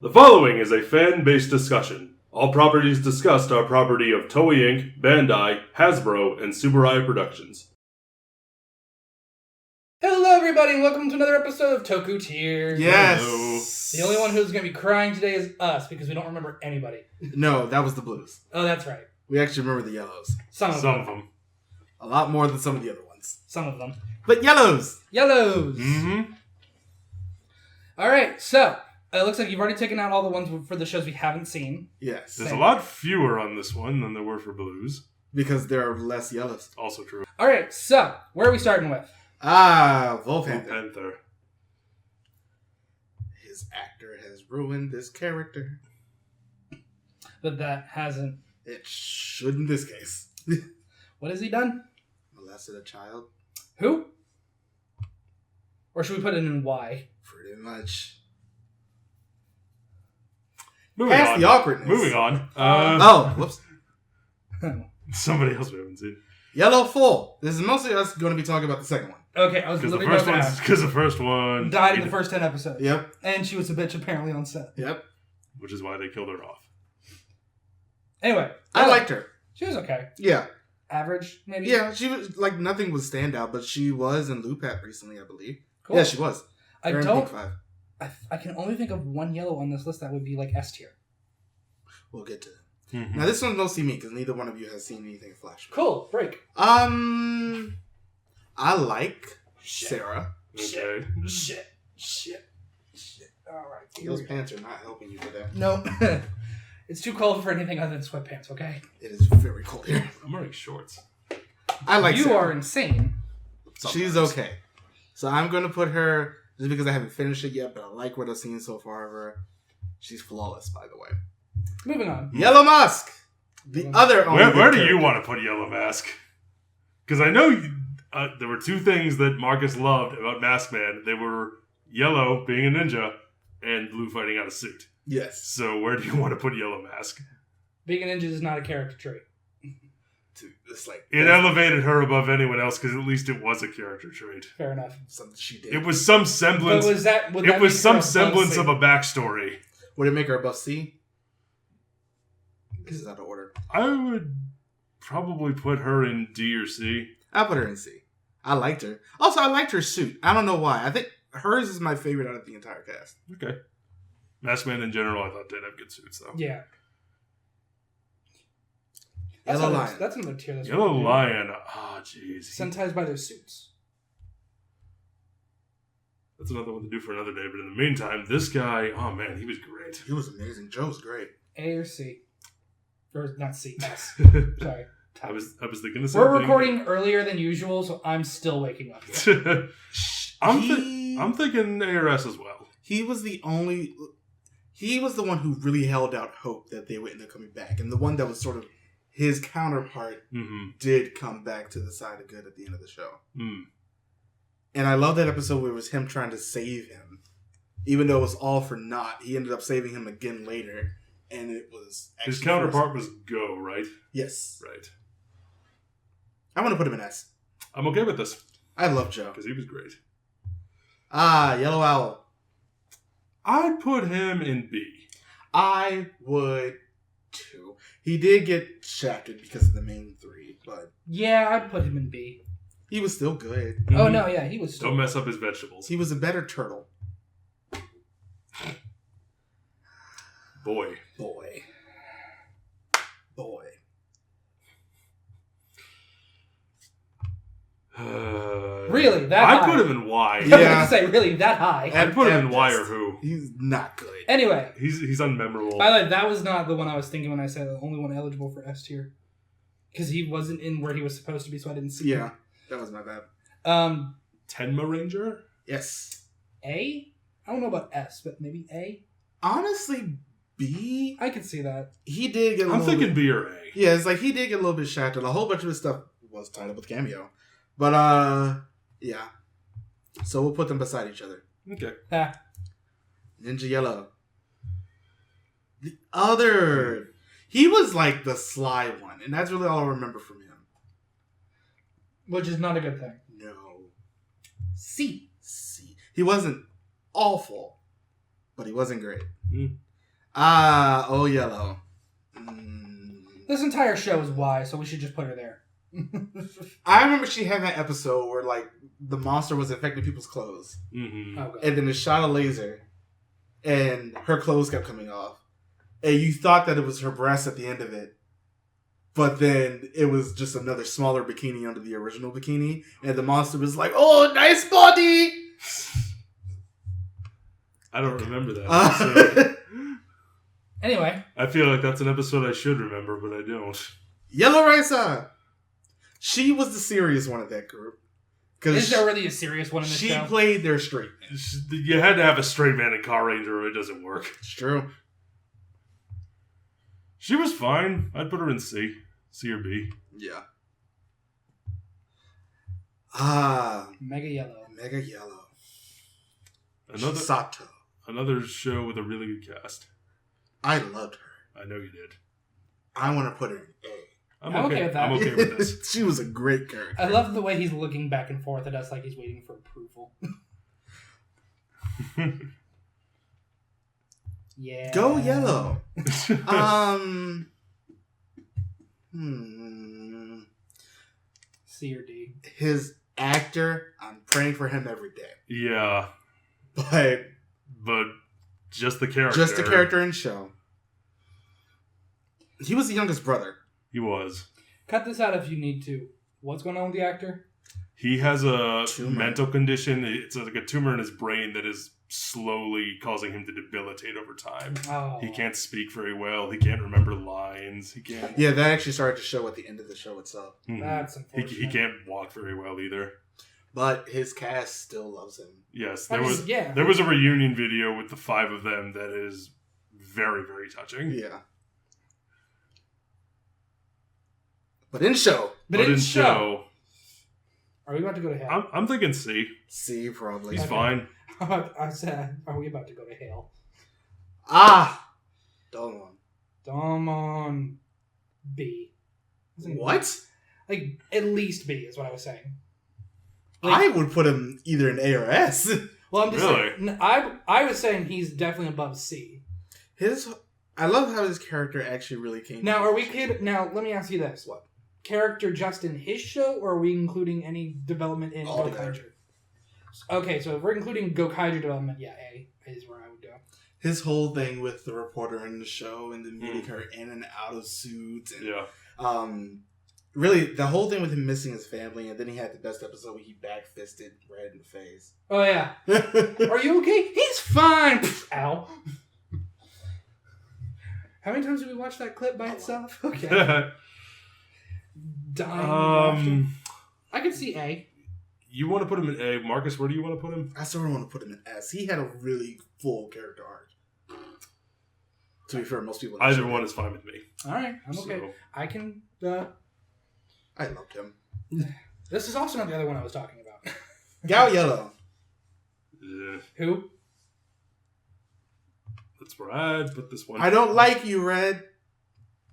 The following is a fan-based discussion. All properties discussed are property of Toei Inc., Bandai, Hasbro, and Subaru Productions. Hello everybody, and welcome to another episode of Tokutier. Yes! Hello. The only one who's going to be crying today is us, because we don't remember anybody. No, that was the Blues. Oh, that's right. We actually remember the Yellows. Some of them. A lot more than some of the other ones. Some of them. But Yellows! Yellows! Mm-hmm. Alright, so, it looks like you've already taken out all the ones for the shows we haven't seen. Yes. There's a lot fewer on this one than there were for Blues. Because there are less Yellows. Also true. Alright, so, where are we starting with? Volpanther. His actor has ruined this character. But that hasn't... It should in this case. What has he done? Molested a child. Who? Or should we put it in Y? Pretty much. Moving Past on. the awkwardness. Moving on. Whoops. Somebody else we haven't seen. Yellow Full. This is mostly us going to be talking about the second one. Okay, I was Because literally about to ask. the first one Died in the first 10 episodes. Yep. And she was a bitch apparently on set. Yep. Which is why they killed her off. Anyway. I liked her. She was okay. Yeah. Average, maybe? Yeah, she was, like, nothing was standout, but she was in Lupat recently, I believe. Cool. Yeah, she was. I They're in don't... Pink 5. I can only think of one yellow on this list that would be like S tier. We'll get to that. Mm-hmm. Now, this one's mostly me, because neither one of you has seen anything Flash. Cool, break. I like Sarah. Okay. Shit. Alright. Those pants are not helping you today. No. It's too cold for anything other than sweatpants, okay? It is very cold here. I'm wearing shorts. I like You Sarah. are insane. She's okay. So I'm going to put her, just because I haven't finished it yet, but I like what I've seen so far of her. She's flawless, by the way. Moving on. Yellow Musk! The other only Where do good you character. want to put Yellow Mask? Because I know there were two things that Marcus loved about Mask Man. They were yellow, being a ninja, and blue fighting out a suit. Yes. So where do you want to put Yellow Mask? Being a ninja is not a character trait. It's like... It elevated her above anyone else because at least it was a character trait. Fair enough. Something she did. It was some semblance. But would that It was make some her above semblance C? of a backstory. Would it make her above C? This is out of order. I would probably put her in D or C. I'll put her in C. I liked her. Also, I liked her suit. I don't know why. I think hers is my favorite out of the entire cast. Okay. Maskman in general, I thought did have good suits though. Yeah. Yellow Lion. That's another tier. That's Yellow really Lion. Oh, jeez. Sentais by their suits. That's another one to do for another day. But in the meantime, this guy, oh man, he was great. He was amazing. Joe was great. A or C? Or not C, S. Sorry. I was thinking the same We're thing. recording earlier than usual, so I'm still waking up. I'm thinking ARS as well. He was the only... He was the one who really held out hope that they would end up coming back. And the one that was sort of his counterpart did come back to the side of good at the end of the show. Mm. And I love that episode where it was him trying to save him. Even though it was all for naught, he ended up saving him again later. And it was... His counterpart was Go, right? Yes. Right. I want to put him in S. I'm okay with this. I love Joe. Because he was great. Yellow Owl. I'd put him in B. I would too. He did get shafted because of the main three, but Yeah, I'd put him in B. he was still good. Oh, no, yeah, he was still... Don't mess up his vegetables. He was a better turtle. Boy. Really? That I'd high? put him in Y. I was going Yeah. to say, really, that high? I'd put him in At Y best. or Who. He's not good. Anyway, He's unmemorable. by the way, that was not the one I was thinking when I said the only one eligible for S tier. Because he wasn't in where he was supposed to be, so I didn't see him. Yeah, that was my bad. Tenma Ranger? Yes. A? I don't know about S, but maybe A? Honestly, B. I could see that. He did get a I'm little thinking bit, B or A. Yeah, it's like he did get a little bit shafted. A whole bunch of his stuff was tied up with Cameo. But, yeah. So we'll put them beside each other. Okay. Ah, Ninja Yellow. The other... He was like the sly one, and that's really all I remember from him. which is not a good thing. No. C. He wasn't awful, but he wasn't great. Mm. Oh Yellow. This entire show is Y, so we should just put her there. I remember she had that episode where like the monster was infecting people's clothes, Okay. and then it shot a laser, and her clothes kept coming off, and you thought that it was her breasts at the end of it, but then it was just another smaller bikini under the original bikini, and the monster was like, "Oh, nice body." I don't remember that episode. Anyway. I feel like that's an episode I should remember, but I don't. Yellow Raisa. She was the serious one of that group. Is there really a serious one in this show? She played their straight man. You had to have a straight man in Car Ranger or it doesn't work. It's true. She was fine. I'd put her in C. C or B. Yeah. Mega Yellow. Mega Yellow. Another Sato. show with a really good cast. I loved her. I know you did. I want to put her in A. I'm okay with that. I'm okay with this. She was a great character. I love the way he's looking back and forth at us like he's waiting for approval. Yeah. Go Yellow. C or D. His actor, I'm praying for him every day. Yeah, But just the character. just the character in show. He was the youngest brother. He was. Cut this out if you need to. What's going on with the actor? He has a Tumor. mental condition. It's like a tumor in his brain that is slowly causing him to debilitate over time. Oh. He can't speak very well. He can't remember lines. He can't. Yeah, that actually started to show at the end of the show itself. Mhm. That's unfortunate. He can't walk very well either. But his cast still loves him. Yes, I there mean, was yeah. there was a reunion video with the 5 of them that is very, very touching. Yeah. But in show. But in show. Are we about to go to hell? I'm thinking C. C, probably. He's Okay. fine. I said, are we about to go to hell? Domon. B. What? Like, at least B is what I was saying. I would put him either in A or S. Well, I'm just Really? saying, I was saying he's definitely above C. I love how his character actually really came. Now, now, let me ask you this. What? Character just in his show, or are we including any development in All together. Gokaiger? Okay, so if we're including Gokaiger development, yeah, A is where I would go. His whole thing with the reporter in the show and then meeting her in and out of suits. And, Yeah. really, the whole thing with him missing his family, and then he had the best episode where he back-fisted Red in the face. Oh, yeah. Are you okay? He's fine! Pfft, ow. How many times did we watch that clip by itself? Okay. Dying of laughter. I could see A. You want to put him in A. Marcus, where do you want to put him? I sort of want to put him in S. He had a really full character arc. To be fair, most people... Either one is fine with me. Alright, I'm okay. So, I can... I loved him. This is also not the other one I was talking about. Gal Yellow. Who? That's where I'd put this one. I don't like you, Red.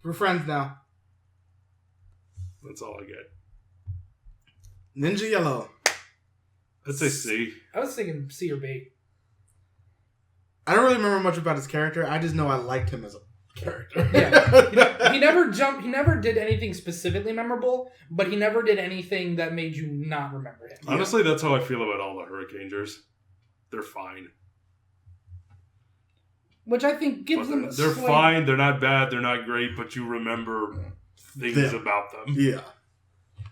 We're friends now. That's all I get. Ninja Yellow. I'd say C. I was thinking C or B. I don't really remember much about his character. I just know I liked him as a character. Yeah. He never jumped. He never did anything specifically memorable, but he never did anything that made you not remember him. Honestly, that's how I feel about all the Hurricanegers. They're fine. Which I think gives But them a they're slight- fine. They're not bad. They're not great. But you remember things about them. Yeah.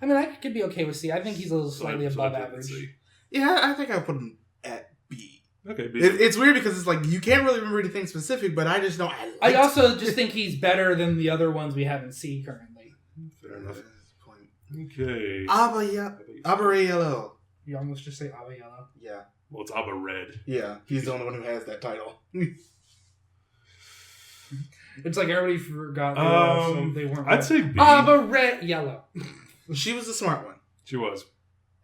I mean, I could be okay with C. I think he's a little So slightly I'd above put him in average. C. Yeah, I think I put him at B. Okay, B. It's weird because it's like you can't really remember anything specific, but I just know I also just think he's better than the other ones we have in C currently. Fair enough. Okay. Abba Yellow. You almost just say Ava Yellow. Yeah. Well, it's Abba Red. Yeah. He's the only one who has that title. It's like everybody forgot they, also, they weren't. I'd say B. Ava Red Yellow. She was the smart one. She was.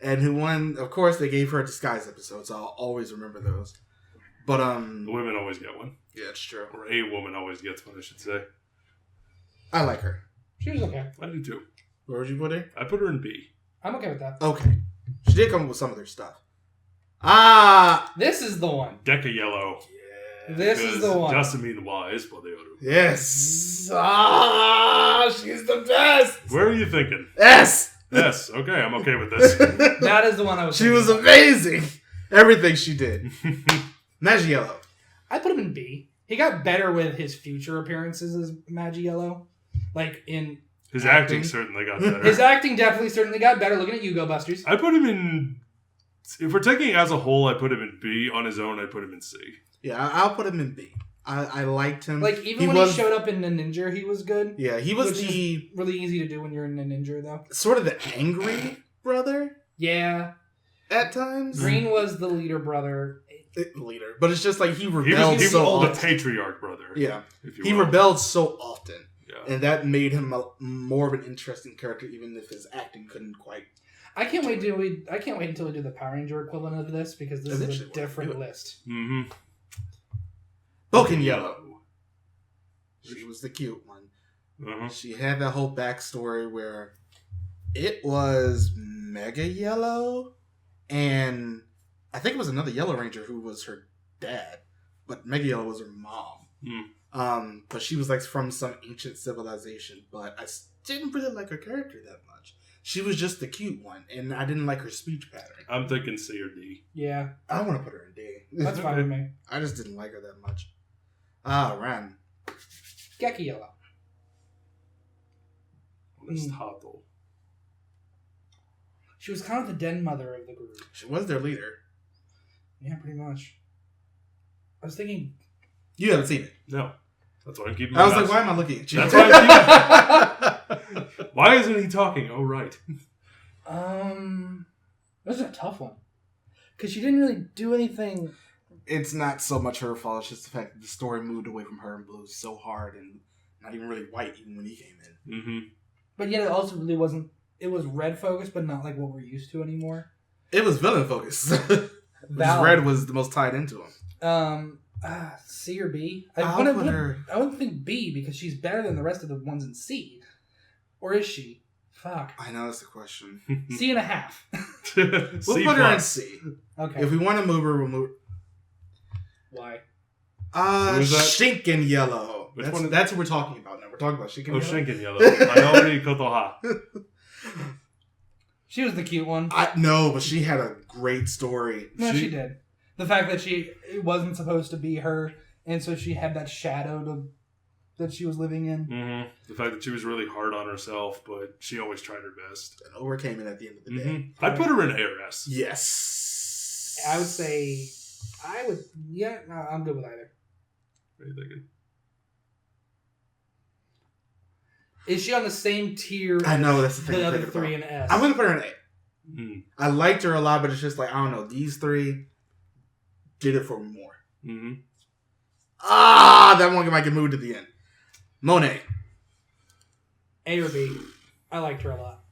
And who won, of course, they gave her a disguise episode, so I'll always remember those. But, The women always get one. yeah, it's true. Or a woman always gets one, I should say. I like her. She was okay. I do too. Where would you put her? I put her in B. I'm okay with that. Okay. She did come up with some of their stuff. This is the one. Deca Yellow. This is the one. Just to mean wise, but the other. Yes. She's the best. Where are you thinking? S. Yes. Okay, I'm okay with this. That is the one I was. She was amazing. Everything she did. Maggiello. I put him in B. He got better with his future appearances as Maggiello. Like in His acting certainly got better. His acting definitely certainly got better. Looking at you, Go Busters. I put him in. If we're taking it as a whole, I put him in B. On his own, I put him in C. Yeah, I'll put him in B. I liked him. Like even when he showed up in the Ninja, he was good. Yeah, he was which is really easy to do when you're in a Ninja, though. Sort of the angry brother. Yeah. At times. Green was the leader brother. Leader, but it's just like he rebelled He was so the often. patriarch brother. Yeah, if you he will. rebelled so often, Yeah. and that made him more of an interesting character, even if his acting couldn't quite. I can't wait until we do the Power Ranger equivalent of this because this is a different list. Mm-hmm. Boken Yellow. She was the cute one. Uh-huh. She had that whole backstory where it was Mega Yellow, and I think it was another Yellow Ranger who was her dad, but Mega Yellow was her mom. Mm. But she was like from some ancient civilization, but I didn't really like her character that much. She was just the cute one, and I didn't like her speech pattern. I'm thinking C or D. Yeah. I want to put her in D. That's fine with me. I just didn't like her that much. Ran. Geki Yellow. That's hot though. She was kind of the den mother of the group. She was their leader. Yeah, pretty much. I was thinking... You haven't seen it. No. That's why I'm keeping I was my like, mouth why am I looking at you? That's why I'm keeping... Why isn't he talking? Oh, right. This is a tough one. Because she didn't really do anything... It's not so much her fault. It's just the fact that the story moved away from her and Blue so hard and not even really white even when he came in. Mm-hmm. But yet it also really wasn't... It was red focused, but not like what we're used to anymore. It was villain focused. Red was the most tied into him. C or B? I wouldn't think B because she's better than the rest of the ones in C. Or is she? Fuck. I know that's the question. C and a half. We'll put her in C. Okay. If we want to move her, we'll move her. Why? Shinken Yellow. Which one? That's what we're talking about now. We're talking about Shinken Yellow. Shinken Yellow. I already kotoha. She was the cute one. No, but she had a great story. No, she did. The fact that it wasn't supposed to be her, and so she had that shadow that she was living in. Mm-hmm. The fact that she was really hard on herself, but she always tried her best. And overcame it at the end of the day. Mm-hmm. I'd put her in A or S. Yes. I would say... Yeah, no, I'm good with either. What are you thinking? Is she on the same tier I know, that's the thing. the other three in S? I'm going to put her in A. Mm. I liked her a lot, but it's just like, I don't know. These three did it for me more. Mm-hmm. That one might get moved to the end. Monet. A or B. I liked her a lot.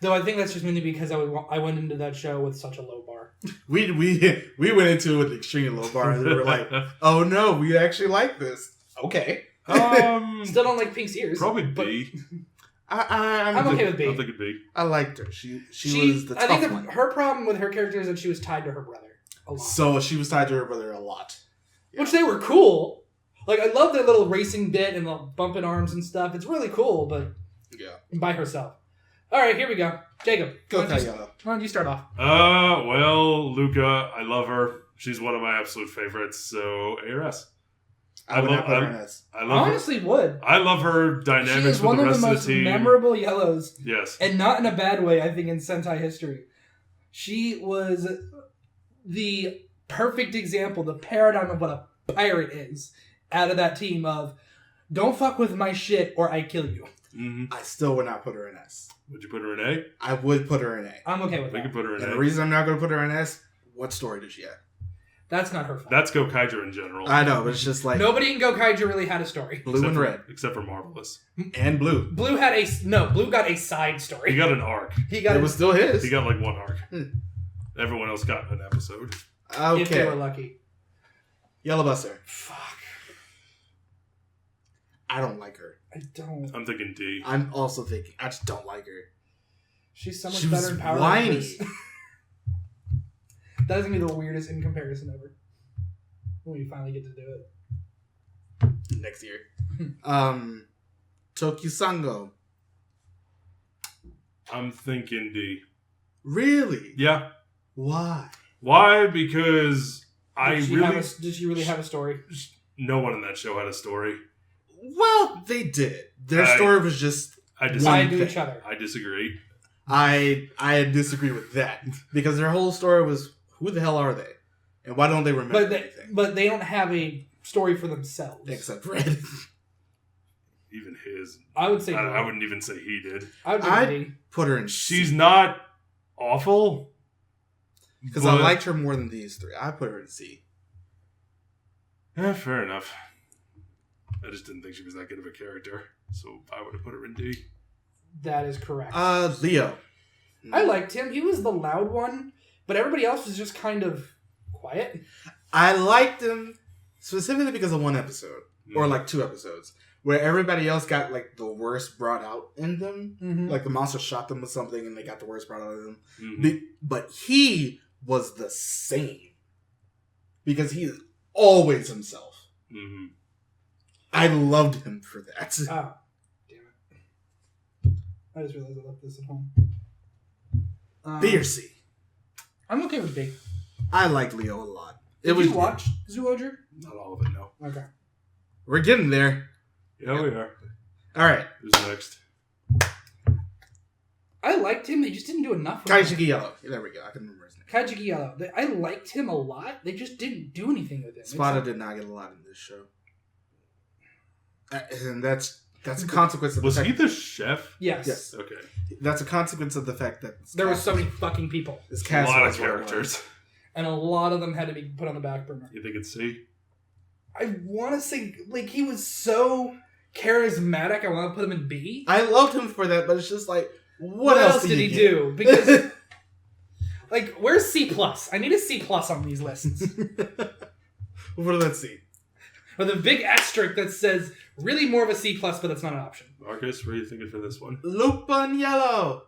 Though I think that's just mainly because I went into that show with such a low bar. We went into it with an extremely low bar, and we were like, oh no, we actually like this. Okay. Still don't like Pink's ears. Probably B. I'm okay with B. I'm thinking B. I liked her. She was the tough one. Her problem with her character is that she was tied to her brother a lot. So she was tied to her brother a lot. Yeah. Which they were cool. Like, I love their little racing bit and the bumping arms and stuff. It's really cool, but by herself. All right, here we go. Jacob, Go why Yellow. don't you start off? Well, Luca, I love her. She's one of my absolute favorites, so A or S. I would not put her in S. I love honestly would. I love her dynamics She is with one the of rest the of most the team. memorable Yellows. Yes. And not in a bad way, I think, in Sentai history. She was the perfect example, the paradigm of what a pirate is out of that team of, don't fuck with my shit or I kill you. Mm-hmm. I still would not put her in S. Would you put her in A? I would put her in A. I'm okay with We that. can put her in And A. the reason I'm not going to put her in S, what story does she have? That's not her fault. That's Go Kaiju in general. I know, but it's just like Nobody in Gokaiju really had a story. blue and red. Except for Marvelous. And blue. Blue got a side story. He got an arc. It was still his. He got like one arc. Everyone else got an episode. If they were Okay. lucky. Yellow Buster. Fuck. I don't like her. I don't. I'm thinking D. I'm also thinking, I just don't like her. She's so much She better was in Power whiny. Rangers. That is going to be the weirdest in comparison ever. when we finally get to do it. Next year. Tokusango. I'm thinking D. Really? Yeah. Why? Why? Because Did she really have a story? no one in that show had a story. Well, they did. Their story was just I Tied disagree. to each other. I disagree. I disagree with that because their whole story was who the hell are they, and why don't they remember anything? But they don't have a story for themselves. Except Red. Even his. I would say I wouldn't even say he did. I'd put her in. She's not awful. Because I liked her more than these three. I put her in C. Yeah, fair enough. I just didn't think she was that good of a character, so I would have put her in D. That is correct. Leo. I liked him. He was the loud one, but everybody else was just kind of quiet. I liked him specifically because of one episode, or like 2 episodes, where everybody else got like the worst brought out in them. Mm-hmm. Like the monster shot them with something and they got the worst brought out of them. Mm-hmm. But he was the same. Because he's always himself. Mm-hmm. I loved him for that. Oh, damn it. I just realized I left this at home. B or C? I'm okay with B. I like Leo a lot. Did you watch Zoologer? Not all of it, no. Okay. We're getting there. Yeah, we are. Alright. Who's next? I liked him. They just didn't do enough with him. Kaijiki Yellow. There we go. I can remember his name. Kaijiki Yellow. I liked him a lot. They just didn't do anything with him. Spada did not get a lot in this show. And that's a consequence of Was the fact... he the chef? Yes. Okay. That's a consequence of the fact that... There were so many fucking people. This A cast lot was of what it characters. was. And a lot of them had to be put on the back burner. You think it's C? I want to say, like, he was so charismatic. I want to put him in B. I loved him for that, but it's just like, What else did he do? Because, like, where's C+? I need a C+ on these lists. Well, let's see. With a big asterisk that says, really more of a C+, but that's not an option. Marcus, what are you thinking for this one? Lupin Yellow.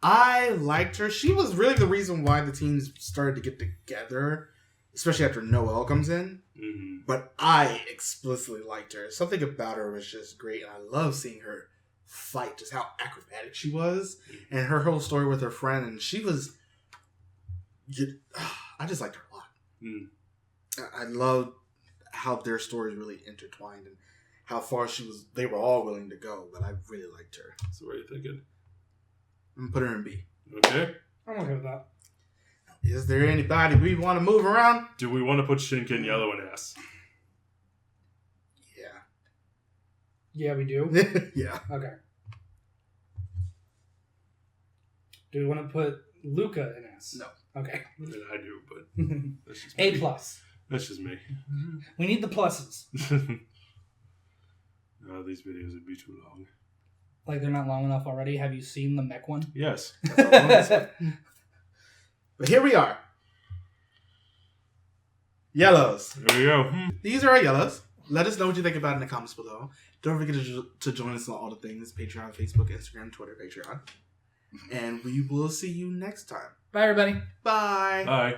I liked her. She was really the reason why the teams started to get together, especially after Noelle comes in. Mm-hmm. But I explicitly liked her. Something about her was just great, and I love seeing her fight, just how acrobatic she was, and her whole story with her friend, and she was... I just liked her a lot. Mm. I loved how their stories really intertwined, and how far they were all willing to go, but I really liked her. So what are you thinking? I'm going to put her in B. Okay. I'm okay with that. Is there anybody we want to move around? Do we want to put Shinken Yellow in S? Yeah, we do? Yeah. Okay. Do we want to put Luca in S? No. Okay. I mean, I do, but that's just A+. me. That's just me. We need the pluses. No, these videos would be too long. Like, they're not long enough already. Have you seen the mech one? Yes. That's all I wanted to say. But here we are. Yellows. There we go. These are our yellows. Let us know what you think about it in the comments below. Don't forget to join us on all the things. Patreon, Facebook, Instagram, Twitter, Patreon. And we will see you next time. Bye, everybody. Bye. Bye.